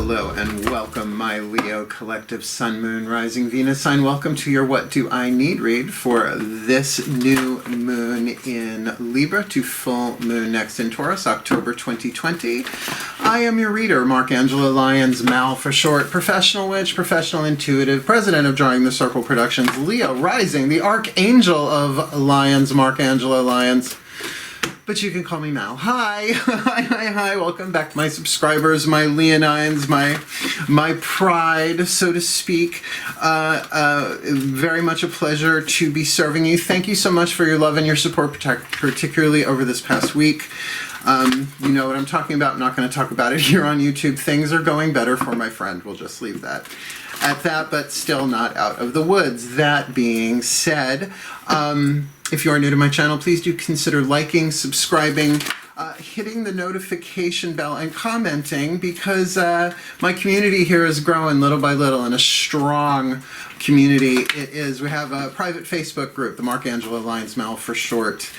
Hello and welcome, my Leo collective Sun, Moon, Rising, Venus sign. Welcome to your What Do I Need read for this new moon in Libra to full moon next in Taurus, October 2020. I am your reader, Angelo, Lyons, Mal for short, professional witch, professional intuitive, president of DrawingTheCircle Productions, Leo rising, the archangel of Lyons, Angelo, Lyons. But you can call me Mal. Hi, hi, welcome back, my subscribers, my Leonines, my pride, so to speak. Very much a pleasure to be serving you. Thank you so much for your love and your support, particularly over this past week. You know what I'm talking about. I'm not going to talk about it here on YouTube. Things are going better for my friend. We'll just leave that at that, but still not out of the woods. That being said, if you are new to my channel, please do consider liking, subscribing, hitting the notification bell, and commenting, because my community here is growing little by little, and a strong community it is. We have a private Facebook group, the Angelo Lyons Mal for short.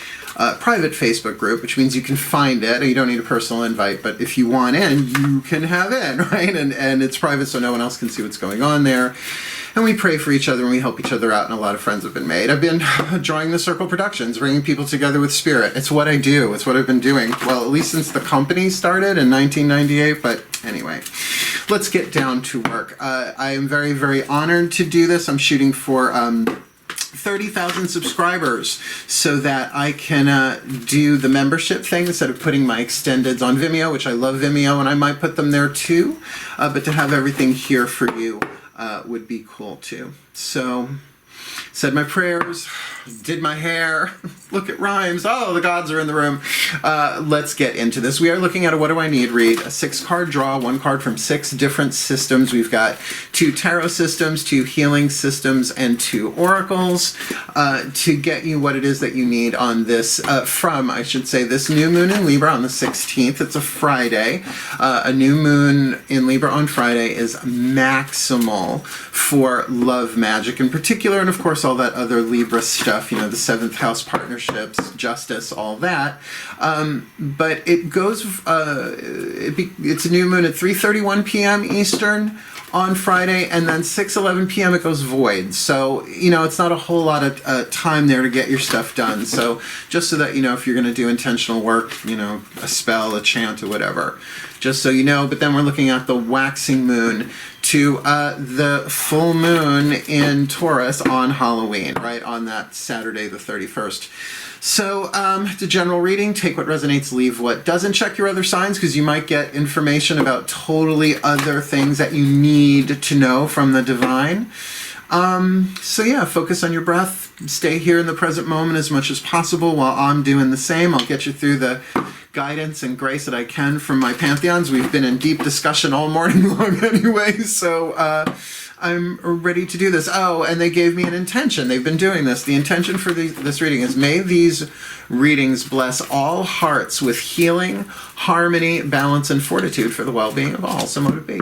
Private Facebook group, which means you can find it. You don't need a personal invite, but if you want in, you can have in, right? And it's private, so no one else can see what's going on there. And we pray for each other and we help each other out, and a lot of friends have been made. I've been drawing the Circle Productions, bringing people together with spirit. It's what I do. It's what I've been doing. Well, at least since the company started in 1998, but anyway, let's get down to work. I am very, very honored to do this. I'm shooting for 30,000 subscribers so that I can do the membership thing instead of putting my extendeds on Vimeo, which I love Vimeo and I might put them there too, but to have everything here for you would be cool too. So, said my prayers, did my hair, look at rhymes, oh, the gods are in the room. Let's get into this. We are looking at a What Do I Need read, a 6-card draw, 1 card from 6 different systems. We've got 2 tarot systems, 2 healing systems, and 2 oracles to get you what it is that you need on this, I should say, this new moon in Libra on the 16th. It's a Friday. A new moon in Libra on Friday is maximal for love magic in particular, and of course all that other Libra stuff, you know, the 7th house partnerships, justice, all that. But it goes, it's a new moon at 3:31 p.m. Eastern on Friday, and then 6:11 p.m. it goes void. So, you know, it's not a whole lot of time there to get your stuff done. So just so that you know, if you're going to do intentional work, you know, a spell, a chant, or whatever, just so you know. But then we're looking at the waxing moon to the full moon in Taurus on Halloween, right, on that Saturday the 31st. So, the general reading, take what resonates, leave what doesn't. Check your other signs, because you might get information about totally other things that you need to know from the divine. So yeah, focus on your breath. Stay here in the present moment as much as possible while I'm doing the same. I'll get you through the guidance and grace that I can from my pantheons. We've been in deep discussion all morning long anyway, so I'm ready to do this. Oh, and they gave me an intention. They've been doing this. The intention for this reading is, may these readings bless all hearts with healing, harmony, balance, and fortitude for the well-being of all. So mote it be.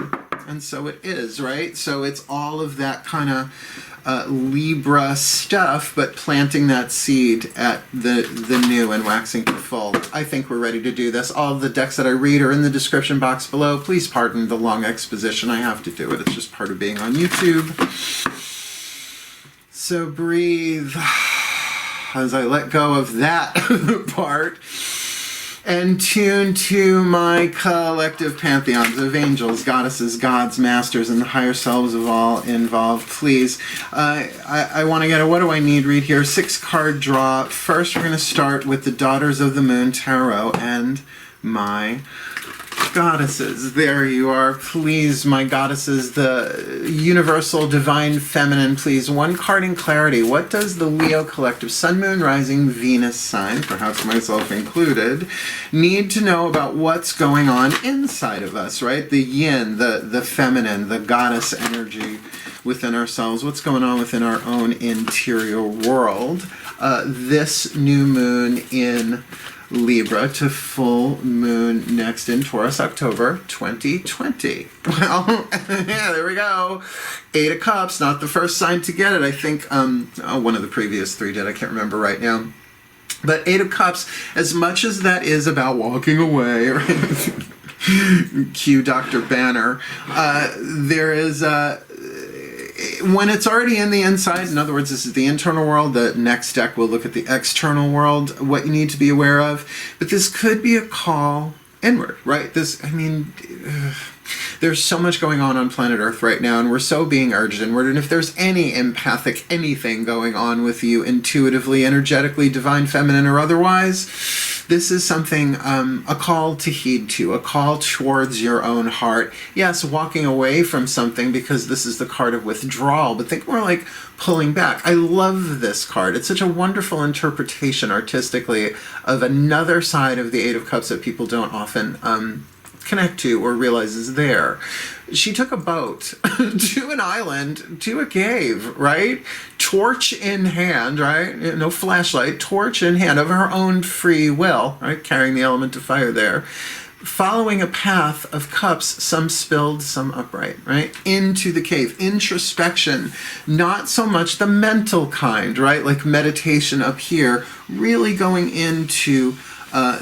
And so it is, right? So it's all of that kind of Libra stuff, but planting that seed at the new and waxing to full. I think we're ready to do this. All of the decks that I read are in the description box below. Please pardon the long exposition. I have to do it. It's just part of being on YouTube. So breathe as I let go of that part, and tune to my collective pantheons of angels, goddesses, gods, masters, and the higher selves of all involved. Please, I want to get a What Do I Need read here. 6-card draw. First, we're going to start with the Daughters of the Moon Tarot and my goddesses. There you are. Please, my goddesses, the universal divine feminine, please. 1 card in clarity. What does the Leo collective Sun, Moon, Rising, Venus sign, perhaps myself included, need to know about what's going on inside of us, right? The yin, the feminine, the goddess energy within ourselves. What's going on within our own interior world? This new moon in Libra to full moon next in Taurus, October 2020. Well, yeah, there we go. 8 of Cups, not the first sign to get it. I think one of the previous 3 did. I can't remember right now. But 8 of Cups, as much as that is about walking away, right? Cue Dr. Banner. There is when it's already in the inside, in other words, this is the internal world, the next deck will look at the external world, what you need to be aware of. But this could be a call inward, right? There's so much going on planet Earth right now, and we're so being urged inward. And if there's any empathic anything going on with you intuitively, energetically, divine, feminine, or otherwise, this is something, a call to heed to, a call towards your own heart. Yes, walking away from something because this is the card of withdrawal, but think more like pulling back. I love this card. It's such a wonderful interpretation artistically of another side of the Eight of Cups that people don't often connect to or realize is there. She took a boat to an island, to a cave, right? Torch in hand, right? No flashlight, torch in hand of her own free will, right? Carrying the element of fire there. Following a path of cups, some spilled, some upright, right? Into the cave. Introspection, not so much the mental kind, right? Like meditation up here, really going into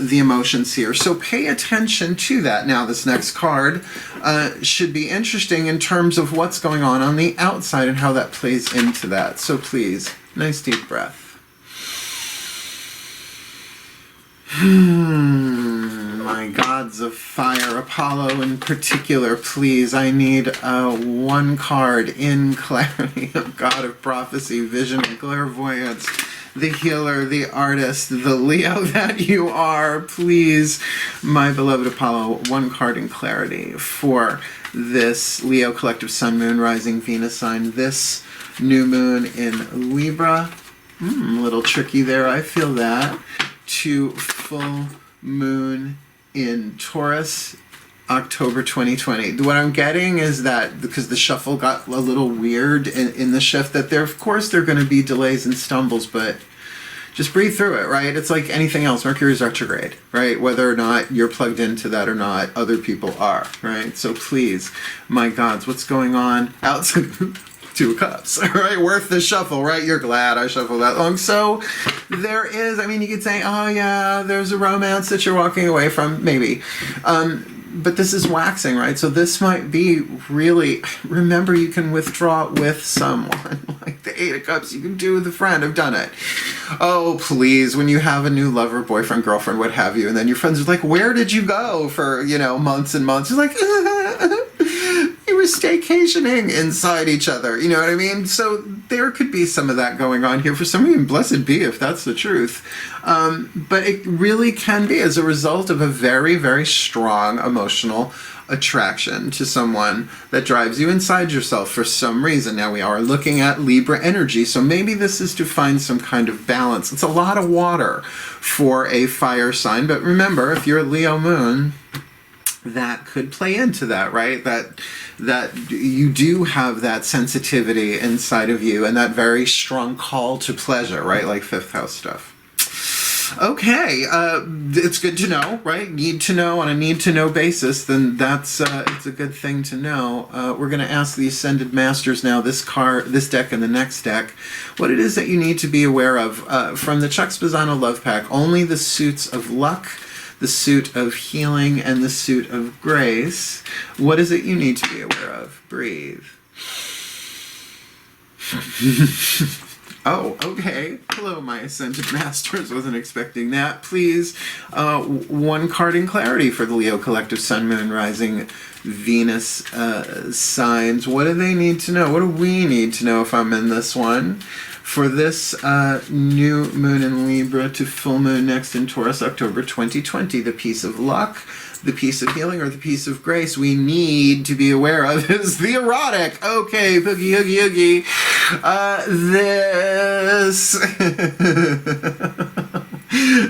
the emotions here. So pay attention to that. Now, this next card should be interesting in terms of what's going on the outside and how that plays into that. So please, nice deep breath. My gods of fire, Apollo in particular, please, I need one card in clarity, a god of prophecy, vision, and clairvoyance. The healer, the artist, the Leo that you are, please, my beloved Apollo, one card in clarity for this Leo collective Sun, Moon, Rising, Venus sign, this new moon in Libra. A little tricky there, I feel that. To full moon in Taurus, October 2020. What I'm getting is that because the shuffle got a little weird in the shift, that there, of course, there are going to be delays and stumbles, but just breathe through it, right? It's like anything else. Mercury's retrograde, right? Whether or not you're plugged into that or not, other people are, right? So please, my gods, what's going on outside? Two of Cups, right? Worth the shuffle, right? You're glad I shuffled that long. So there is, I mean, you could say, oh yeah, there's a romance that you're walking away from, maybe. But this is waxing, right? So this might be really, remember, you can withdraw with someone. Like the Eight of Cups, you can do with a friend. I've done it. Oh, please, when you have a new lover, boyfriend, girlfriend, what have you, and then your friends are like, where did you go for, months and months? You're like, you were staycationing inside each other. You know what I mean? So there could be some of that going on here for some reason. Blessed be if that's the truth. But it really can be as a result of a very, very strong emotional attraction to someone that drives you inside yourself for some reason. Now, we are looking at Libra energy, so maybe this is to find some kind of balance. It's a lot of water for a fire sign, but remember, if you're a Leo moon, that could play into that, right? That you do have that sensitivity inside of you and that very strong call to pleasure, right? Like fifth house stuff. Okay, it's good to know, right? Need to know on a need-to-know basis, then that's it's a good thing to know. We're going to ask the Ascended Masters now, this deck and the next deck, what it is that you need to be aware of. From the Chuck Spezzano Love Pack, only the suits of luck, the suit of healing, and the suit of grace. What is it you need to be aware of? Breathe. Oh, okay. Hello, my Ascended Masters. Wasn't expecting that. Please, one card in clarity for the Leo Collective Sun, Moon, Rising, Venus signs. What do they need to know? What do we need to know if I'm in this one? For this new moon in Libra to full moon next in Taurus, October 2020, the piece of luck, the piece of healing, or the piece of grace we need to be aware of is the erotic. Okay, boogie, oogie, oogie. This.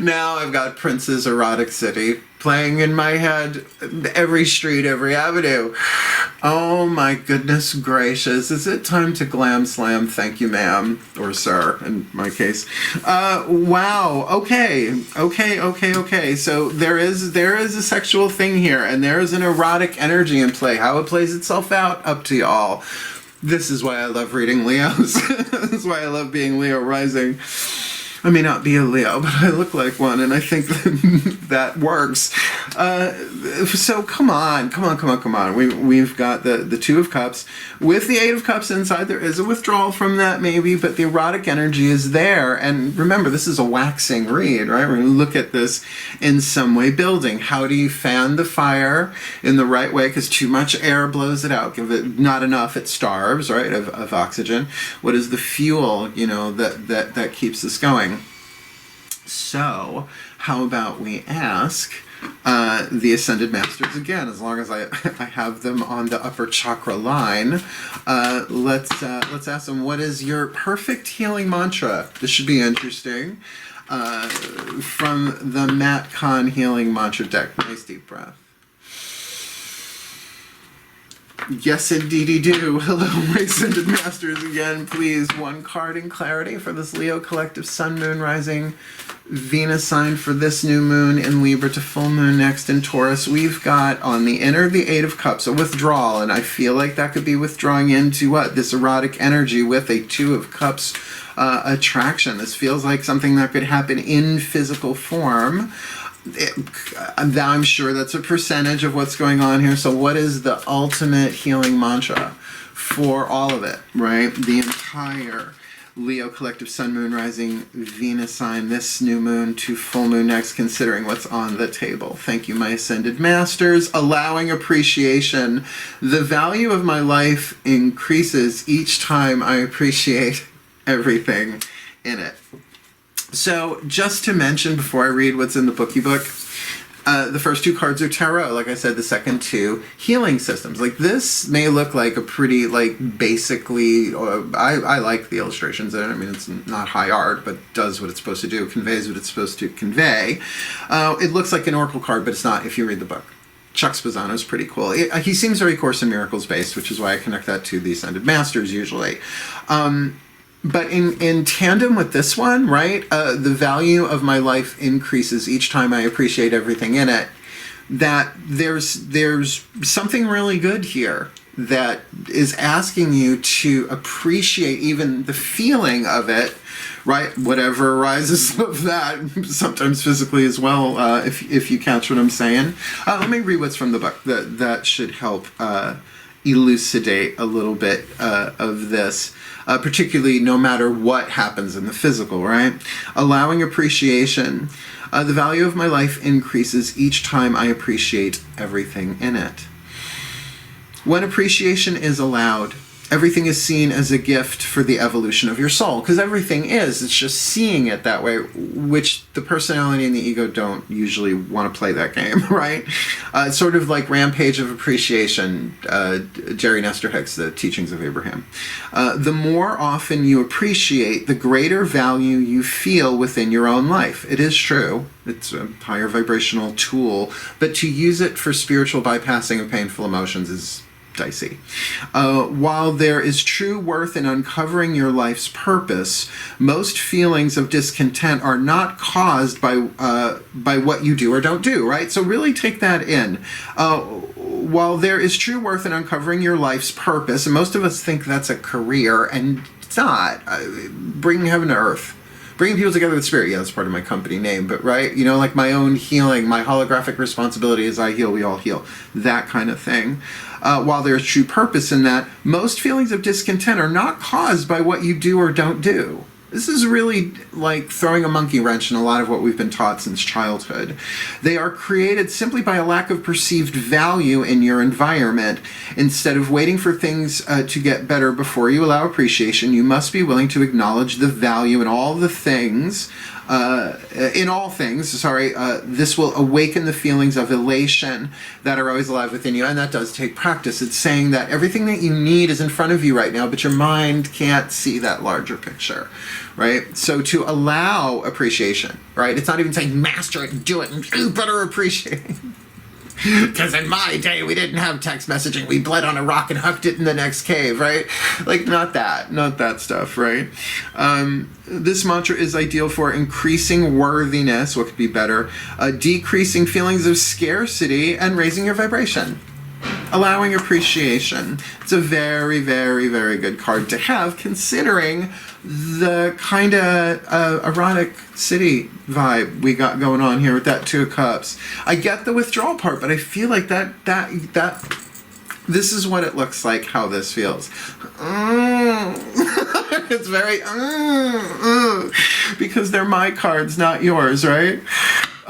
Now I've got Prince's Erotic City playing in my head, every street, every avenue. Oh my goodness gracious. Is it time to glam slam? Thank you, ma'am. Or sir, in my case. Wow. Okay. So there is a sexual thing here, and there is an erotic energy in play. How it plays itself out, up to y'all. This is why I love reading Leos. This is why I love being Leo rising. I may not be a Leo, but I look like one, and I think that works. So come on. We've got the Two of Cups. With the Eight of Cups inside, there is a withdrawal from that maybe, but the erotic energy is there. And remember, this is a waxing read, right? We're going to look at this in some way building. How do you fan the fire in the right way? Because too much air blows it out. Give it not enough, it starves, right, of oxygen. What is the fuel, that keeps this going? So, how about we ask the Ascended Masters again, as long as I have them on the upper chakra line. Let's ask them, what is your perfect healing mantra? This should be interesting. From the Matt Kahn Healing Mantra deck. Nice deep breath. Yes, indeedy do. Hello, my Ascended Masters again. Please, one card in clarity for this Leo collective Sun, Moon, Rising, Venus sign for this new moon in Libra to full moon next in Taurus. We've got on the inner the Eight of Cups, a withdrawal, and I feel like that could be withdrawing into what? This erotic energy with a Two of Cups attraction. This feels like something that could happen in physical form. I'm sure that's a percentage of what's going on here. So what is the ultimate healing mantra for all of it, right? The entire Leo collective Sun, Moon, Rising, Venus sign, this new moon to full moon next, considering what's on the table. Thank you, my Ascended Masters. Allowing appreciation. The value of my life increases each time I appreciate everything in it. So, just to mention before I read what's in the bookie book, the first two cards are tarot. Like I said, the second two, healing systems. Like, this may look like a pretty, basically, I like the illustrations in it. I mean, it's not high art, but does what it's supposed to do, conveys what it's supposed to convey. It looks like an oracle card, but it's not if you read the book. Chuck Spezzano is pretty cool. He seems very Course in Miracles based, which is why I connect that to the Ascended Masters usually. But in tandem with this one, right, the value of my life increases each time I appreciate everything in it. That there's something really good here that is asking you to appreciate even the feeling of it, right? Whatever arises of that, sometimes physically as well, if you catch what I'm saying. Let me read what's from the book. That should help elucidate a little bit of this. Particularly no matter what happens in the physical, right? Allowing appreciation. The value of my life increases each time I appreciate everything in it. When appreciation is allowed, everything is seen as a gift for the evolution of your soul. Because everything is. It's just seeing it that way, which the personality and the ego don't usually want to play that game, right? It's sort of like Rampage of Appreciation, Jerry Nestor Hicks, The Teachings of Abraham. The more often you appreciate, the greater value you feel within your own life. It is true. It's a higher vibrational tool. But to use it for spiritual bypassing of painful emotions is dicey. While there is true worth in uncovering your life's purpose, most feelings of discontent are not caused by what you do or don't do, right? So really take that in. While there is true worth in uncovering your life's purpose, and most of us think that's a career, and it's not. Bringing heaven to earth. Bringing people together with spirit, yeah, that's part of my company name, but right, like my own healing, my holographic responsibility is I heal, we all heal, that kind of thing. While there's true purpose in that, most feelings of discontent are not caused by what you do or don't do. This is really like throwing a monkey wrench in a lot of what we've been taught since childhood. They are created simply by a lack of perceived value in your environment. Instead of waiting for things to get better before you allow appreciation, you must be willing to acknowledge the value in all the things. This will awaken the feelings of elation that are always alive within you, and that does take practice. It's saying that everything that you need is in front of you right now, but your mind can't see that larger picture, right? So to allow appreciation, right? It's not even saying master it and do it, and you better appreciate it. Because in my day, we didn't have text messaging. We bled on a rock and hucked it in the next cave, right? Like, not that stuff, right? This mantra is ideal for increasing worthiness, what could be better, decreasing feelings of scarcity, and raising your vibration. Allowing appreciation. It's a very, very, very good card to have, considering the kind of erotic city vibe we got going on here with that Two of Cups. I get the withdrawal part, but I feel like that this is what it looks like, how this feels. It's very, because they're my cards, not yours, right?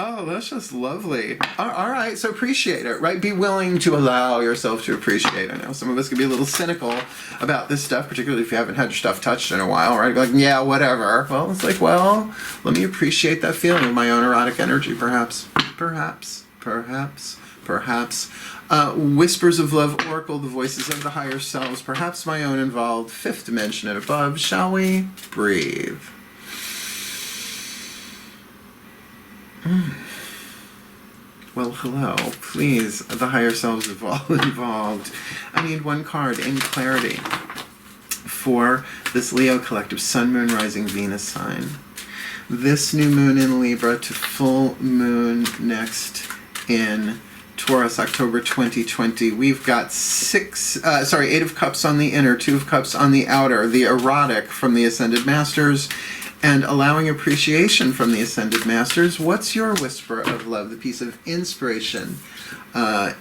Oh, that's just lovely. All right, so appreciate it, right? Be willing to allow yourself to appreciate. I know some of us can be a little cynical about this stuff, particularly if you haven't had your stuff touched in a while, right? Be like, yeah, whatever. Well, it's like, well, let me appreciate that feeling of my own erotic energy, perhaps. Whispers of Love Oracle, the voices of the higher selves, perhaps my own involved, fifth dimension and above. Shall we? Breathe. Well, hello. Please, the higher selves involved. I need one card in clarity for this Leo collective Sun, Moon, Rising, Venus sign. This new moon in Libra to full moon next in Taurus, October 2020. We've got 8 of Cups on the inner, 2 of Cups on the outer, the erotic from the Ascended Masters, and allowing appreciation from the Ascended Masters. What's your whisper of love, the piece of inspiration,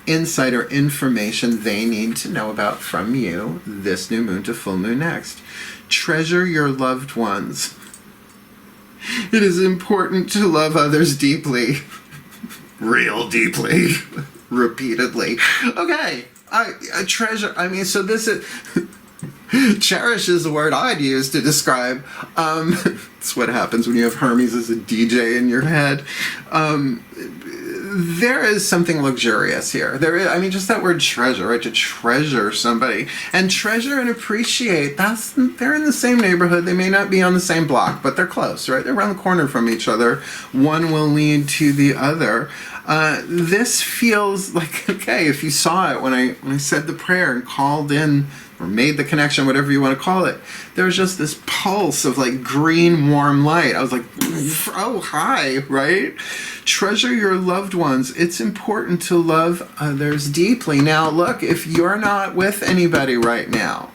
insight, or information they need to know about from you this new moon to full moon next? Treasure your loved ones. It is important to love others deeply. Real deeply. Repeatedly. Okay. I treasure. I mean, so this is... Cherish is the word I'd use to describe. It's what happens when you have Hermes as a DJ in your head. There is something luxurious here. There is, I mean, just that word treasure, right? To treasure somebody. And treasure and appreciate, they're in the same neighborhood. They may not be on the same block, but they're close, right? They're around the corner from each other. One will lead to the other. This feels like, okay, if you saw it when I said the prayer and called in, or made the connection, whatever you want to call it, there was just this pulse of like green, warm light. I was like, oh, hi, right? Treasure your loved ones. It's important to love others deeply. Now, look, if you're not with anybody right now,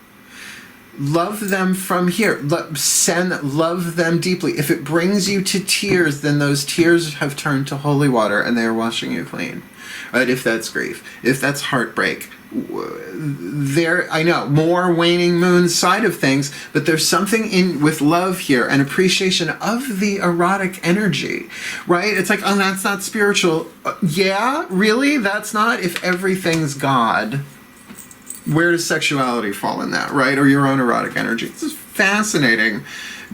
love them from here. Love them deeply. If it brings you to tears, then those tears have turned to holy water and they are washing you clean. Right? If that's grief, if that's heartbreak, I know, more waning moon side of things, but there's something in with love here and appreciation of the erotic energy, right? It's like, oh, that's not spiritual. Yeah, really? That's not? If everything's God, where does sexuality fall in that, right? Or your own erotic energy? This is fascinating.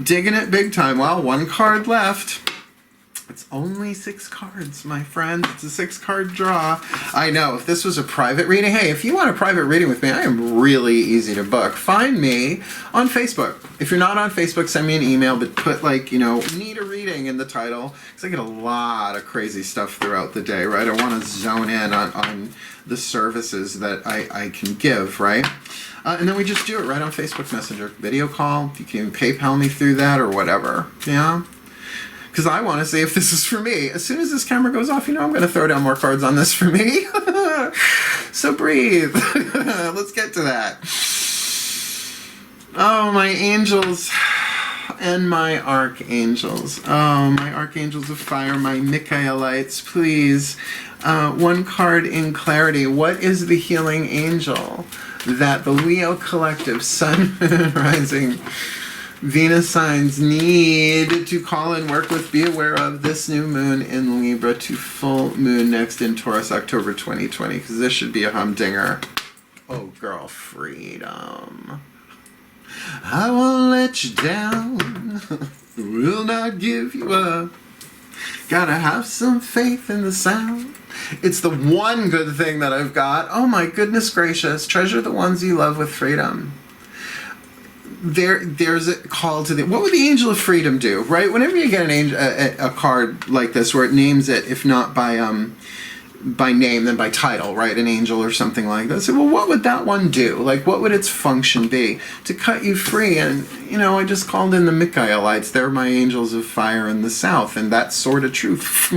Digging it big time. Well, one card left. It's only 6 cards, my friend. It's a 6-card draw. I know, if this was a private reading, hey, if you want a private reading with me, I am really easy to book. Find me on Facebook. If you're not on Facebook, send me an email, but put like, need a reading in the title, because I get a lot of crazy stuff throughout the day, right? I want to zone in on the services that I can give, right? And then we just do it right on Facebook Messenger. Video call, you can PayPal me through that or whatever, yeah? Because I want to see if this is for me. As soon as this camera goes off, I'm going to throw down more cards on this for me. So breathe. Let's get to that. Oh, my angels and my archangels. Oh, my archangels of fire, my Michaelites, please. One card in clarity. What is the healing angel that the Leo collective, Sun, Moon, Rising, Venus signs need to call and work with, be aware of this new moon in Libra to full moon next in Taurus, October 2020, because this should be a humdinger. Oh, girl, freedom. I won't let you down, will not give you up. Gotta have some faith in the sound. It's the one good thing that I've got. Oh my goodness gracious. Treasure the ones you love with freedom. There's a call to what would the angel of freedom do, right? Whenever you get a card like this where it names it, if not by name, then by title, right? An angel or something like that. So, well, what would that one do? Like, what would its function be? To cut you free. And, I just called in the Michaelites. They're my angels of fire in the south. And that's sort of truth.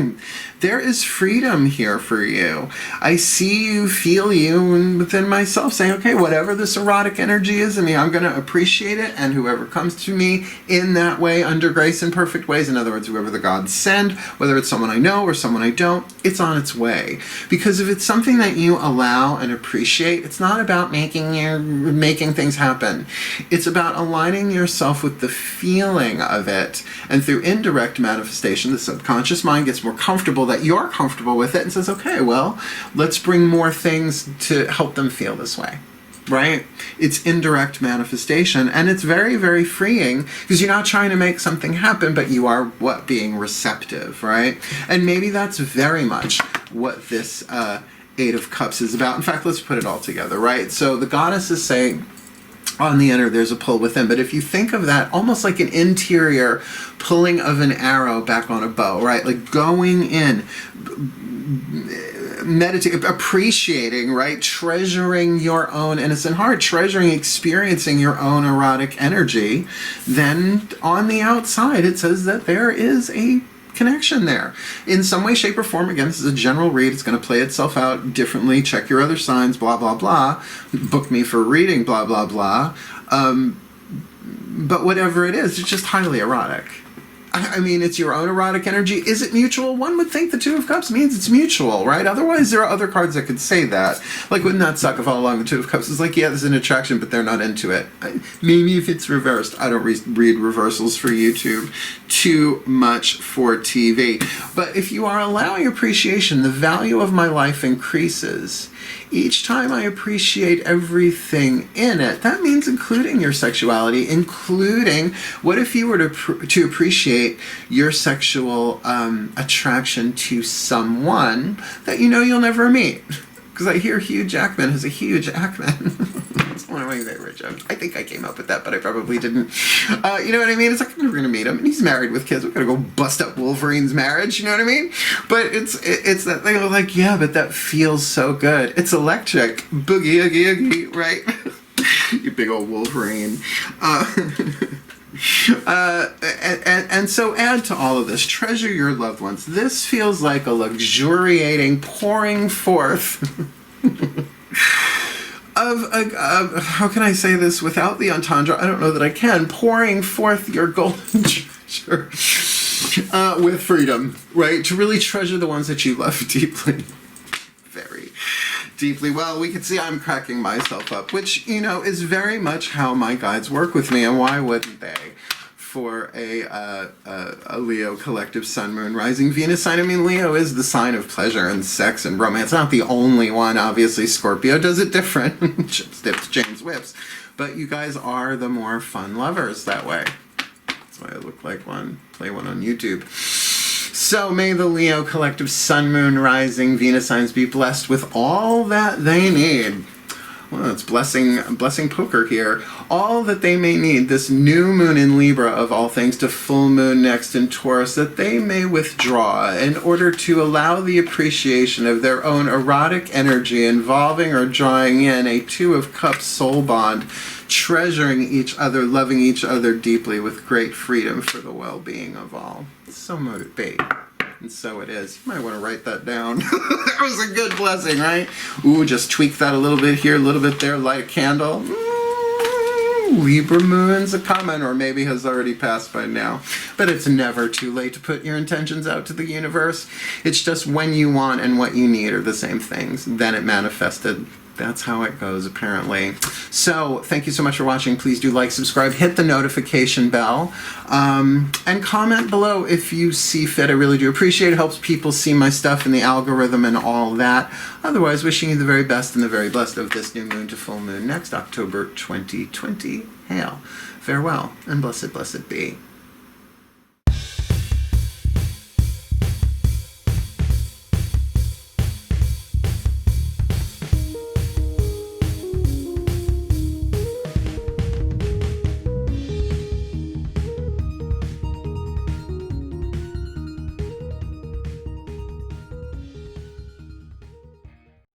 there is freedom here for you. I see you, feel you, and within myself saying, okay, whatever this erotic energy is in me, I'm going to appreciate it, and whoever comes to me in that way, under grace and perfect ways, in other words, whoever the gods send, whether it's someone I know or someone I don't, it's on its way. Because if it's something that you allow and appreciate, it's not about making things happen. It's about aligning yourself with the feeling of it, and through indirect manifestation, the subconscious mind gets more comfortable that you're comfortable with it and says, okay, well, let's bring more things to help them feel this way, right? It's indirect manifestation, and it's very, very freeing because you're not trying to make something happen, but you are being receptive, right? And maybe that's very much what this Eight of Cups is about. In fact, let's put it all together, right? So the goddesses say, on the inner, there's a pull within. But if you think of that almost like an interior pulling of an arrow back on a bow, right? Like going in, meditating, appreciating, right? Treasuring your own innocent heart, treasuring, experiencing your own erotic energy. Then on the outside, it says that there is a connection there in some way, shape, or form. Again, this is a general read. It's going to play itself out differently. Check your other signs, blah, blah, blah. Book me for reading, blah, blah, blah. But whatever it is, it's just highly erotic. I mean, it's your own erotic energy. Is it mutual? One would think the Two of Cups means it's mutual, right? Otherwise, there are other cards that could say that. Like, wouldn't that suck if all along the Two of Cups is like, yeah, there's an attraction, but they're not into it. Maybe if it's reversed. I don't read reversals for YouTube. Too much for TV. But if you are allowing appreciation, the value of my life increases. Each time I appreciate everything in it, that means including your sexuality, including what if you were to appreciate your sexual attraction to someone that you know you'll never meet. Because I hear Hugh Jackman has a huge Jackman. That's one of my favorite jokes. I think I came up with that, but I probably didn't. You know what I mean? It's like, I'm never going to meet him. And he's married with kids. We're going to go bust up Wolverine's marriage. You know what I mean? But it's that thing of like, yeah, but that feels so good. It's electric. Boogie, oogie, oogie, right? You big old Wolverine. And so add to all of this, treasure your loved ones. This feels like a luxuriating pouring forth of how can I say this without the entendre? I don't know that I can. Pouring forth your golden treasure with freedom, right? To really treasure the ones that you love deeply. Very deeply. Well, we can see I'm cracking myself up, which, you know, is very much how my guides work with me, and why wouldn't they? For a Leo collective Sun, Moon, Rising, Venus sign. I mean, Leo is the sign of pleasure and sex and romance. Not the only one, obviously. Scorpio does it different. Chips, dips, James whips. But you guys are the more fun lovers that way. That's why I look like one. Play one on YouTube. So may the Leo collective Sun, Moon, Rising, Venus signs be blessed with all that they need. Well, it's blessing poker here. All that they may need, this new moon in Libra of all things to full moon next in Taurus, that they may withdraw in order to allow the appreciation of their own erotic energy involving or drawing in a Two of Cups soul bond, treasuring each other, loving each other deeply with great freedom for the well-being of all. So mote it be. And so it is. You might want to write that down. That was a good blessing, right? Ooh, just tweak that a little bit here, a little bit there, light a candle. Libra moon's a coming, or maybe has already passed by now. But it's never too late to put your intentions out to the universe. It's just when you want and what you need are the same things. Then it manifested. That's how it goes, apparently. So, thank you so much for watching. Please do like, subscribe, hit the notification bell, and comment below if you see fit. I really do appreciate it. It helps people see my stuff in the algorithm and all that. Otherwise, wishing you the very best and the very blessed of this new moon to full moon next October 2020. Hail. Farewell, and blessed, blessed be.